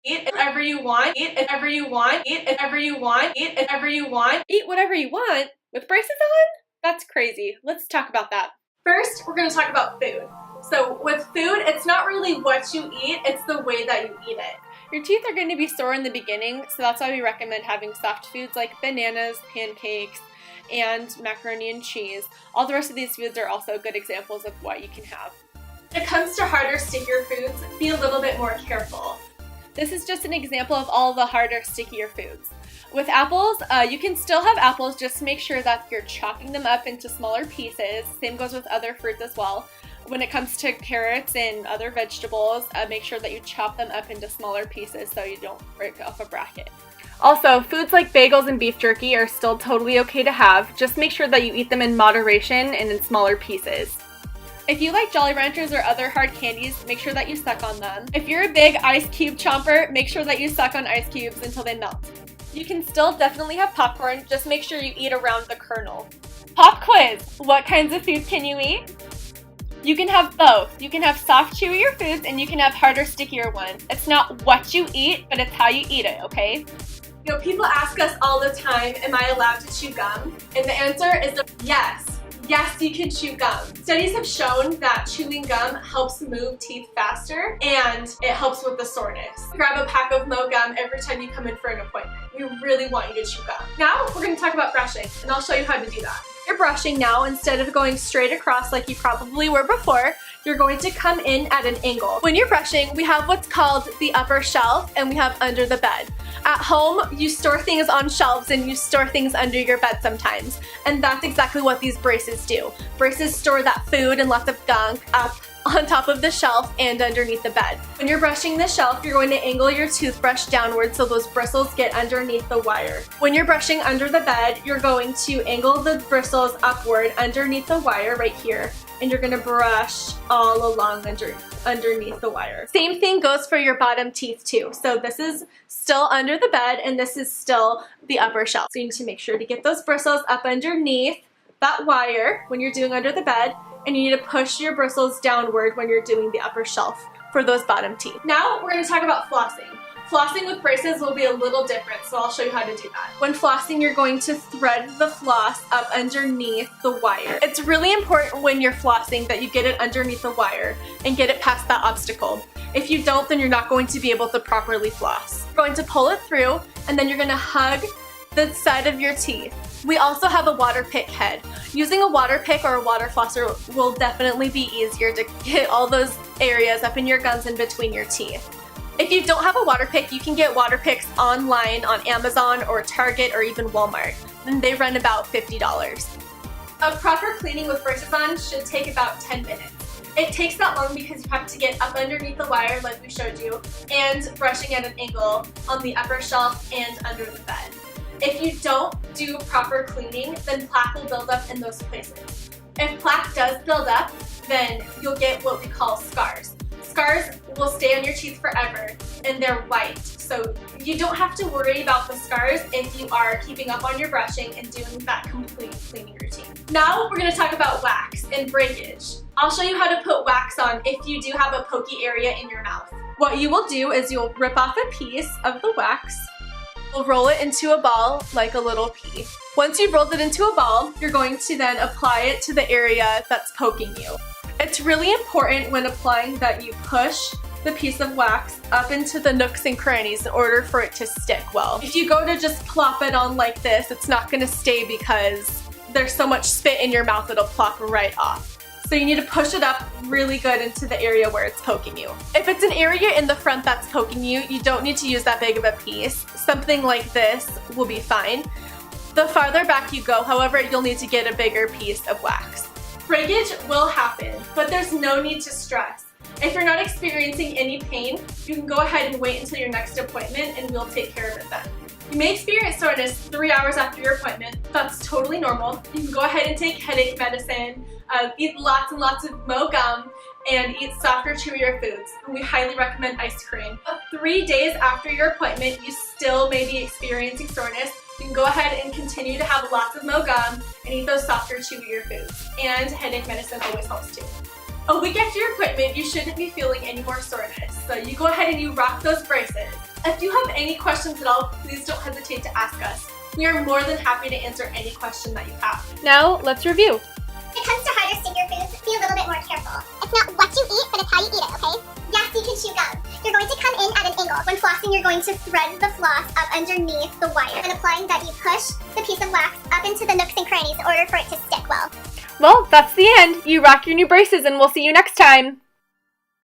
Eat whatever you want. Eat whatever you want. Eat whatever you want. Eat whatever you want. Eat whatever you want? With braces on? That's crazy. Let's talk about that. First, we're going to talk about food. So with food, it's not really what you eat, it's the way that you eat it. Your teeth are going to be sore in the beginning, so that's why we recommend having soft foods like bananas, pancakes, and macaroni and cheese. All the rest of these foods are also good examples of what you can have. When it comes to harder, stickier foods, be a little bit more careful. This is just an example of all the harder, stickier foods. With apples, you can still have apples, just make sure that you're chopping them up into smaller pieces. Same goes with other fruits as well. When it comes to carrots and other vegetables, make sure that you chop them up into smaller pieces so you don't break off a bracket. Also, foods like bagels and beef jerky are still totally okay to have. Just make sure that you eat them in moderation and in smaller pieces. If you like Jolly Ranchers or other hard candies, make sure that you suck on them. If you're a big ice cube chomper, make sure that you suck on ice cubes until they melt. You can still definitely have popcorn, just make sure you eat around the kernel. Pop quiz! What kinds of foods can you eat? You can have both. You can have soft, chewier foods and you can have harder, stickier ones. It's not what you eat, but it's how you eat it, okay? You know, people ask us all the time, am I allowed to chew gum? And the answer is yes. Yes, you can chew gum. Studies have shown that chewing gum helps move teeth faster and it helps with the soreness. Grab a pack of Mo gum every time you come in for an appointment. We really want you to chew gum. Now we're going to talk about brushing and I'll show you how to do that. You're brushing now, instead of going straight across like you probably were before, you're going to come in at an angle. When you're brushing, we have what's called the upper shelf and we have under the bed. At home, you store things on shelves and you store things under your bed sometimes. And that's exactly what these braces do. Braces store that food and lots of gunk up on top of the shelf and underneath the bed. When you're brushing the shelf, you're going to angle your toothbrush downward so those bristles get underneath the wire. When you're brushing under the bed, you're going to angle the bristles upward underneath the wire right here, and you're gonna brush all along underneath the wire. Same thing goes for your bottom teeth too. So this is still under the bed and this is still the upper shelf. So you need to make sure to get those bristles up underneath that wire when you're doing under the bed, and you need to push your bristles downward when you're doing the upper shelf for those bottom teeth. Now we're going to talk about flossing. Flossing with braces will be a little different, so I'll show you how to do that. When flossing, you're going to thread the floss up underneath the wire. It's really important when you're flossing that you get it underneath the wire and get it past that obstacle. If you don't, then you're not going to be able to properly floss. You're going to pull it through, and then you're going to hug the side of your teeth. We also have a water pick head. Using a water pick or a water flosser will definitely be easier to get all those areas up in your gums and between your teeth. If you don't have a water pick, you can get water picks online on Amazon or Target or even Walmart, and they run about $50. A proper cleaning with braces on should take about 10 minutes. It takes that long because you have to get up underneath the wire like we showed you and brushing at an angle on the upper shelf and under the bed. If you don't do proper cleaning, then plaque will build up in those places. If plaque does build up, then you'll get what we call scars. Scars will stay on your teeth forever and they're white. So you don't have to worry about the scars if you are keeping up on your brushing and doing that complete cleaning routine. Now we're going to talk about wax and breakage. I'll show you how to put wax on if you do have a pokey area in your mouth. What you will do is you'll rip off a piece of the wax. We'll roll it into a ball like a little pea. Once you've rolled it into a ball, you're going to then apply it to the area that's poking you. It's really important when applying that you push the piece of wax up into the nooks and crannies in order for it to stick well. If you go to just plop it on like this, it's not going to stay because there's so much spit in your mouth it'll plop right off. So you need to push it up really good into the area where it's poking you. If it's an area in the front that's poking you, you don't need to use that big of a piece. Something like this will be fine. The farther back you go, however, you'll need to get a bigger piece of wax. Breakage will happen, but there's no need to stress. If you're not experiencing any pain, you can go ahead and wait until your next appointment and we'll take care of it then. You may experience soreness 3 hours after your appointment. That's totally normal. You can go ahead and take headache medicine, eat lots and lots of Mo gum, and eat softer, chewier foods. And we highly recommend ice cream. But 3 days after your appointment, you still may be experiencing soreness. You can go ahead and continue to have lots of Mo gum and eat those softer, chewier foods. And headache medicine always helps too. A week after your appointment, you shouldn't be feeling any more soreness. So you go ahead and you rock those braces. If you have any questions at all, please don't hesitate to ask us. We are more than happy to answer any question that you have. Now, let's review. When it comes to harder, stickier foods, be a little bit more careful. It's not what you eat, but it's how you eat it, okay? Yes, you can chew gum. You're going to come in at an angle. When flossing, you're going to thread the floss up underneath the wire. And applying that, you push the piece of wax up into the nooks and crannies in order for it to stick well. Well, that's the end. You rock your new braces and we'll see you next time.